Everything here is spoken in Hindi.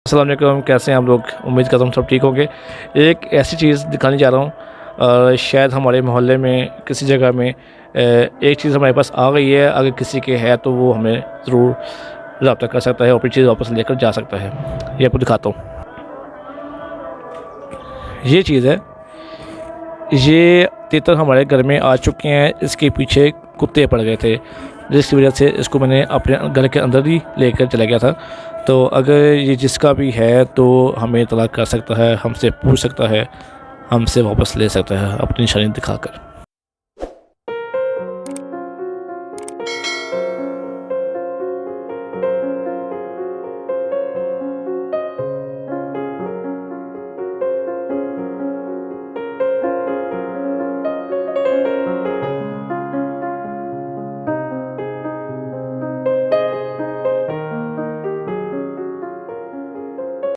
अस्सलाम वालेकुम, कैसे हैं आप लोग। उम्मीद करता हूँ सब ठीक होंगे। एक ऐसी चीज़ दिखाने जा रहा हूँ, शायद हमारे मोहल्ले में किसी जगह में एक चीज़ हमारे पास आ गई है। अगर किसी के है तो वो हमें ज़रूर रब्ता कर सकता है और फिर चीज़ वापस लेकर जा सकता है। ये आपको दिखाता हूँ। ये चीज़ है, ये तीतर हमारे घर में आ चुके हैं। इसके पीछे कुत्ते पड़ गए थे, जिसकी वजह से इसको मैंने अपने घर के अंदर ही लेकर चला गया था। तो अगर ये जिसका भी है तो हमें इत्तला कर सकता है, हमसे पूछ सकता है, हमसे वापस ले सकता है अपनी निशानी दिखाकर।